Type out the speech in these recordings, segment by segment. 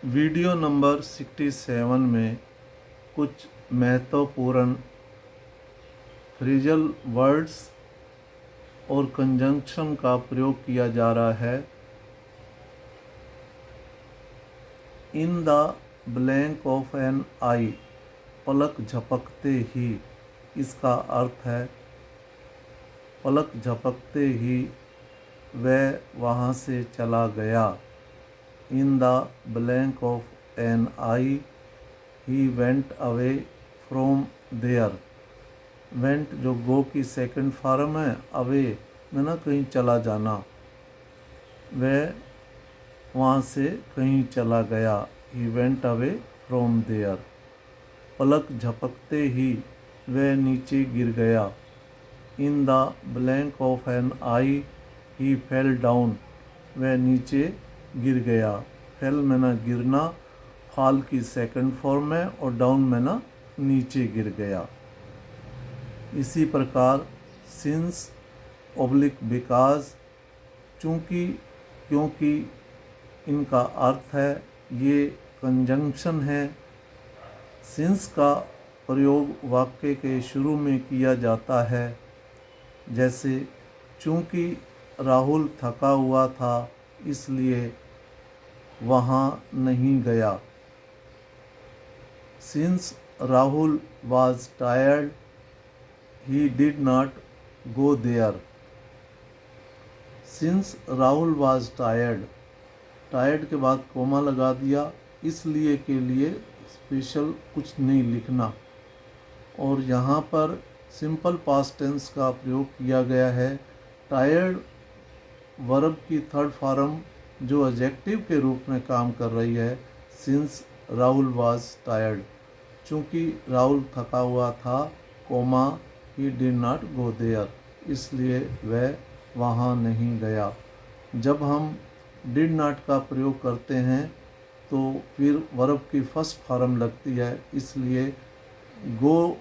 Video number 67 में कुछ महत्वपूर्ण फ्रेजल वर्ड्स और कंजंक्शन का प्रयोग किया जा रहा है। In the blank of an eye, पलक झपकते ही, इसका अर्थ है पलक झपकते ही वह वहाँ से चला गया। In the blank of an I he went away from there. Went जो गो की सेकंड फॉर्म है, अवे में ना कहीं चला जाना, वह वहाँ से कहीं चला गया। He went away from there. पलक झपकते ही वह नीचे गिर गया। In the blank of an I he fell down, वह नीचे गिर गया। फेल में ना गिरना, फॉल की सेकंड फॉर्म है, और डाउन में ना नीचे गिर गया। इसी प्रकार सिंस ओब्लिक बिकॉज, चूँकि, क्योंकि, इनका अर्थ है ये कंजंक्शन है। सिंस का प्रयोग वाक्य के शुरू में किया जाता है, जैसे चूँकि राहुल थका हुआ था इसलिए वहाँ नहीं गया। Since Rahul was tired he did not go there. Since Rahul was tired, tired के बाद कोमा लगा दिया, इसलिए के लिए स्पेशल कुछ नहीं लिखना। और यहाँ पर सिंपल पास्ट टेंस का प्रयोग किया गया है। टायर्ड वर्ब की थर्ड फॉर्म जो एडजेक्टिव के रूप में काम कर रही है। सिंस राहुल वाज टायर्ड, चूँकि राहुल थका हुआ था, comma he did not go there, इसलिए वह वहाँ नहीं गया। जब हम डिड नॉट का प्रयोग करते हैं तो फिर वर्ब की फर्स्ट फॉर्म लगती है, इसलिए गो,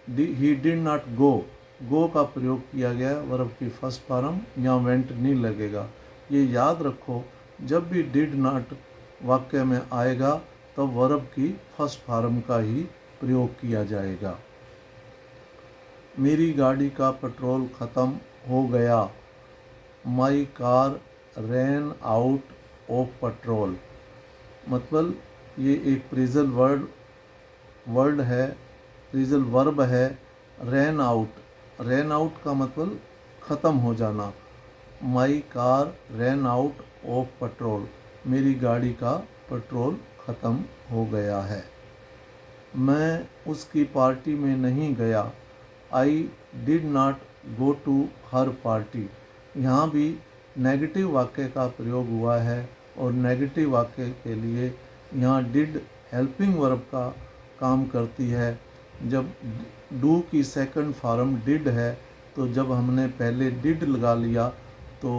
ही डिड नॉट गो, गो का प्रयोग किया गया। वर्ब की फर्स्ट फॉर्म, यहाँ वेंट नहीं लगेगा। ये याद रखो, जब भी डिड नॉट वाक्य में आएगा तब वर्ब की फर्स्ट फॉर्म का ही प्रयोग किया जाएगा। मेरी गाड़ी का पेट्रोल ख़त्म हो गया। My car ran out of petrol. मतलब ये एक फ्रेजल वर्ड है, फ्रेजल वर्ब है। रैन आउट का मतलब ख़त्म हो जाना। My car ran out of petrol, मेरी गाड़ी का पेट्रोल ख़त्म हो गया है। मैं उसकी पार्टी में नहीं गया। I did not go to her party. यहाँ भी नेगेटिव वाक्य का प्रयोग हुआ है, और नेगेटिव वाक्य के लिए यहाँ डिड हेल्पिंग वर्ब का काम करती है। जब डू की सेकंड फॉर्म डिड है, तो जब हमने पहले डिड लगा लिया तो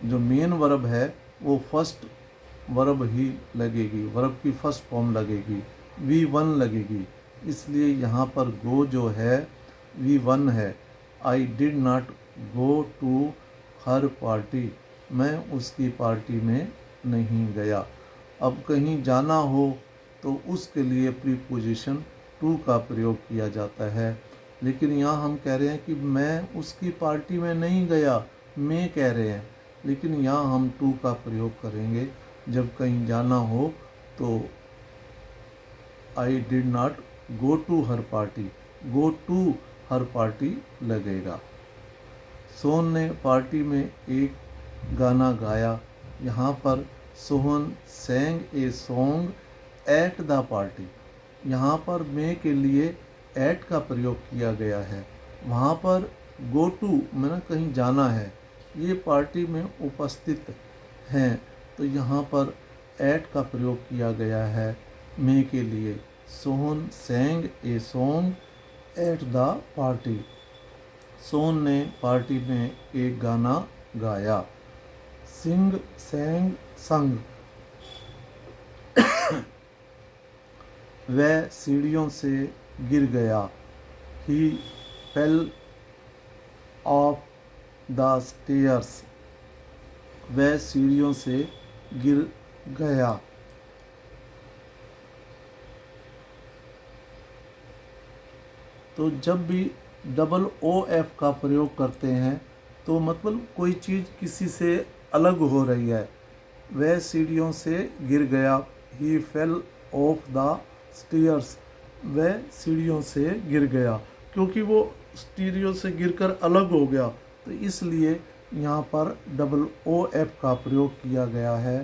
जो मेन वर्ब है वो फर्स्ट वर्ब ही लगेगी, वर्ब की फर्स्ट फॉर्म लगेगी, V1 लगेगी। इसलिए यहाँ पर गो जो है V1 है। I did not go to her party, मैं उसकी पार्टी में नहीं गया। अब कहीं जाना हो तो उसके लिए प्रीपोजिशन टू का प्रयोग किया जाता है, लेकिन यहाँ हम कह रहे हैं कि मैं उसकी पार्टी में नहीं गया, मैं कह रहे हैं, लेकिन यहाँ हम टू का प्रयोग करेंगे। जब कहीं जाना हो तो I did not go to her party, go to her party लगेगा। सोहन ने पार्टी में एक गाना गाया। यहाँ पर Sohan sang a song at the party. यहाँ पर मे के लिए एट का प्रयोग किया गया है। वहाँ पर गो टू मैंने कहीं जाना है, ये पार्टी में उपस्थित हैं, तो यहाँ पर एट का प्रयोग किया गया है मे के लिए। Sohan sang a song at the party. Sohan ने पार्टी में एक गाना गाया। सिंग सेंग संग। वह सीढ़ियों से गिर गया। ही फेल ऑफ द स्टेयर्स। वह सीढ़ियों से गिर गया। तो जब भी डबल ओ एफ का प्रयोग करते हैं तो मतलब कोई चीज़ किसी से अलग हो रही है। वह सीढ़ियों से गिर गया, ही फेल ऑफ द स्टेयर्स, वह सीढ़ियों से गिर गया, क्योंकि वो सीढ़ियों से गिरकर अलग हो गया, तो इसलिए यहाँ पर डबल ओ एफ का प्रयोग किया गया है।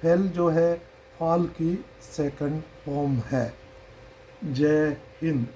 फेल जो है फॉल की सेकंड फॉर्म है। जय हिंद।